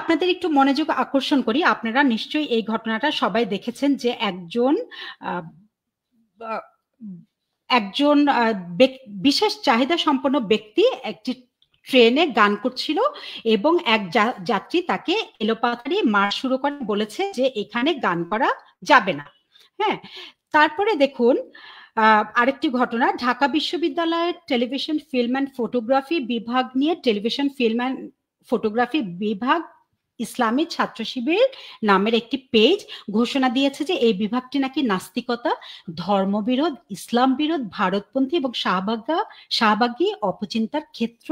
আপনাদের একটু মনোযোগ আকর্ষণ করি। আপনারা নিশ্চয়ই এই ঘটনাটা সবাই দেখেছেন যে একজন আহ, আহ, একজন বিশেষ চাহিদা সম্পন্ন ব্যক্তি একটি ট্রেনে গান করছিল এবং এক যাত্রী তাকে এলোপাথারি মার শুরু করে বলেছে যে এখানে গান করা যাবে না। হ্যাঁ, তারপরে দেখুন আরেকটি ঘটনা, ঢাকা বিশ্ববিদ্যালয়ের টেলিভিশন ফিল্ম অ্যান্ড ফটোগ্রাফি বিভাগ নিয়ে টেলিভিশন ফিল্ম অ্যান্ড ফটোগ্রাফি বিভাগ ইসলামী ছাত্র শিবির নামের একটি পেজ ঘোষণা দিয়েছে যে এই বিভাগটি নাকি নাস্তিকতা, ধর্মবিরোধ, ইসলাম বিরোধ, ভারতপন্থী এবং শাহবাগী অপচিন্তার ক্ষেত্র,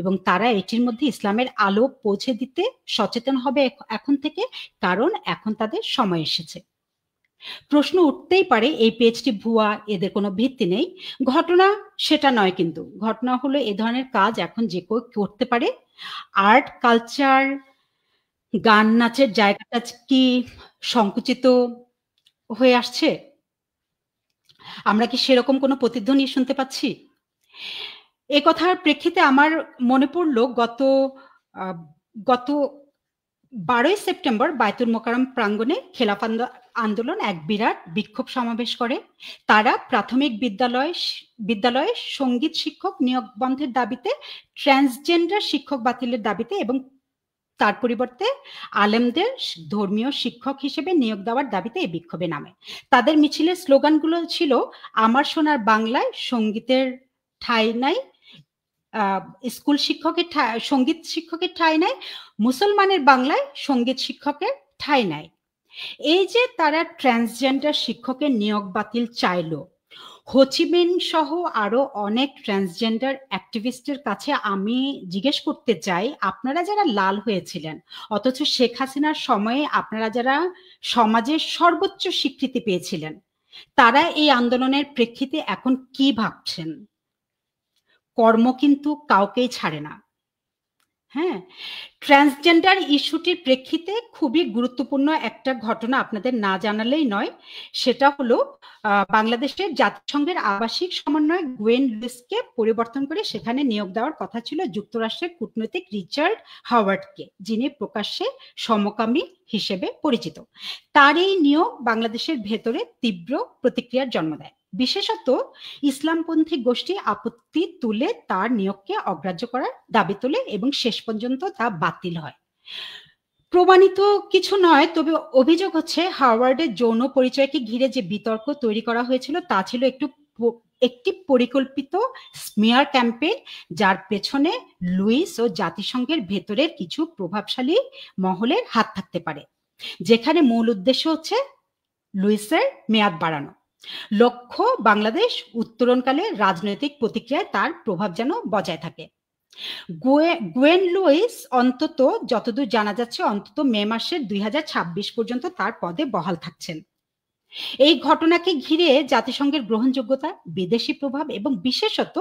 এবং তারা এটির মধ্যে ইসলামের আলো পৌঁছে দিতে সচেতন হবে এখন থেকে, কারণ এখন তাদের সময় এসেছে। প্রশ্ন উঠতেই পারে এই পেজটি ভুয়া, এদের কোনো ভিত্তি নেই। ঘটনা সেটা নয়, কিন্তু ঘটনা হলো এ ধরনের কাজ এখন যে কেউ করতে পারে। আর্ট কালচার, গান নাচের জায়গাটা কি সংকুচিত হয়ে আসছে? আমরা কি সেরকম কোনো প্রতিধ্বনি শুনতে পাচ্ছি? এ কথার প্রেক্ষিতে আমার মনে পড়লো গত 12ই সেপ্টেম্বর বায়তুল মোকাররম প্রাঙ্গণে খেলাফ আন্দোলন এক বিরাট বিক্ষোভ সমাবেশ করে। তারা প্রাথমিক বিদ্যালয়ে সঙ্গীত শিক্ষক নিয়োগ বন্ধের দাবিতে, ট্রান্সজেন্ডার শিক্ষক বাতিলের দাবিতে এবং তার পরিবর্তে আলেমদের ধর্মীয় শিক্ষক হিসেবে নিয়োগ দেওয়ার দাবিতে এই বিক্ষোভে নামে। তাদের মিছিলের স্লোগানগুলো ছিল, আমার সোনার বাংলায় সঙ্গীতের ঠাঁই নাই, স্কুল শিক্ষকের সঙ্গীত শিক্ষকের ঠাঁই নাই, মুসলমানের বাংলায় সঙ্গীত শিক্ষকের ঠাঁই নাই। এই যে তারা ট্রান্সজেন্ডার শিক্ষকের নিয়োগ বাতিল চাইলো, হোচিমিন সহ আরো অনেক ট্রান্সজেন্ডার অ্যাক্টিভিস্টের কাছে আমি জিজ্ঞেস করতে চাই, আপনারা যারা লাল হয়েছিলেন অথচ শেখ হাসিনার সময়ে আপনারা যারা সমাজের সর্বোচ্চ স্বীকৃতি পেয়েছিলেন, তারা এই আন্দোলনের প্রেক্ষিতে এখন কি ভাবছেন? কর্ম কিন্তু কাউকেই ছাড়ে না। হ্যাঁ, ট্রান্সজেন্ডার ইস্যুটির প্রেক্ষিতে খুবই গুরুত্বপূর্ণ একটা ঘটনা আপনাদের না জানালেই নয়। সেটা হলো বাংলাদেশের জাতিসংঘের আবাসিক সমন্বয়ক গুয়েন লুইসকে পরিবর্তন করে সেখানে নিয়োগ দেওয়ার কথা ছিল যুক্তরাষ্ট্রের কূটনৈতিক রিচার্ড হাওয়ার্ডকে, যিনি প্রকাশ্যে সমকামী হিসেবে পরিচিত। তার এই নিয়োগ বাংলাদেশের ভেতরে তীব্র প্রতিক্রিয়ার জন্ম দেয়। বিশেষত ইসলামপন্থী গোষ্ঠী আপত্তি তুলে তার নিয়োগকে অগ্রাহ্য করার দাবি তোলে এবং শেষ পর্যন্ত তা বাতিল হয়। প্রমাণিত কিছু নয়, তবে অভিযোগ হচ্ছে হাওয়ার্ডের যৌন পরিচয়কে ঘিরে যে বিতর্ক তৈরি করা হয়েছিল তা ছিল একটি পরিকল্পিত স্মিয়ার ক্যাম্পেইন, যার পেছনে লুইস ও জাতিসংঘের ভেতরের কিছু প্রভাবশালী মহলের হাত থাকতে পারে, যেখানে মূল উদ্দেশ্য হচ্ছে লুইসের মেয়াদ বাড়ানো। লক্ষ্য বাংলাদেশ উত্তরণকালে রাজনৈতিক প্রতিক্রিয়ায় তার প্রভাব যেন বজায় থাকে। গুয়েন লুইস অন্তত যতদূর জানা যাচ্ছে অন্তত মে মাসের 2026 পর্যন্ত তার পদে বহাল থাকছেন। এই ঘটনাকে ঘিরে জাতিসংঘের গ্রহণযোগ্যতা, বিদেশি প্রভাব এবং বিশেষত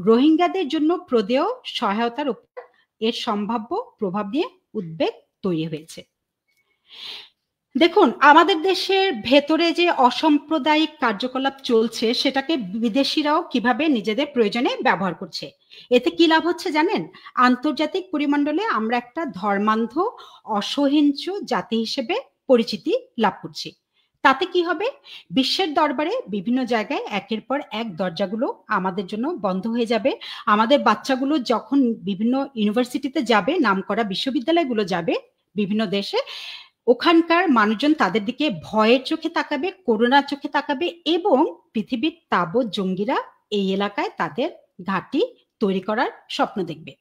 রোহিঙ্গাদের জন্য প্রদেয় সহায়তার উপর এর সম্ভাব্য প্রভাব নিয়ে উদ্বেগ তৈরি হয়েছে। দেখুন, আমাদের দেশের ভেতরে যে অসাম্প্রদায়িক কার্যকলাপ চলছে সেটাকে বিদেশিরাও কিভাবে নিজেদের প্রয়োজনে ব্যবহার করছে। এতে কি লাভ হচ্ছে জানেন? আন্তর্জাতিক পরিমণ্ডলে আমরা একটা ধর্মান্ধ অসহিঞ্চু জাতি হিসেবে পরিচিতি লাভ করছি। তাতে কি হবে? বিশ্বের দরবারে বিভিন্ন জায়গায় একের পর এক দরজাগুলো আমাদের জন্য বন্ধ হয়ে যাবে। আমাদের বাচ্চাগুলো যখন বিভিন্ন ইউনিভার্সিটিতে যাবে, নামকরা বিশ্ববিদ্যালয়গুলো যাবে বিভিন্ন দেশে, ওখানকার মানুষজন তাদের দিকে ভয়ের চোখে তাকাবে, করুণার চোখে তাকাবে এবং পৃথিবীর তাবৎ জঙ্গিরা এই এলাকায় তাদের ঘাঁটি তৈরি করার স্বপ্ন দেখবে।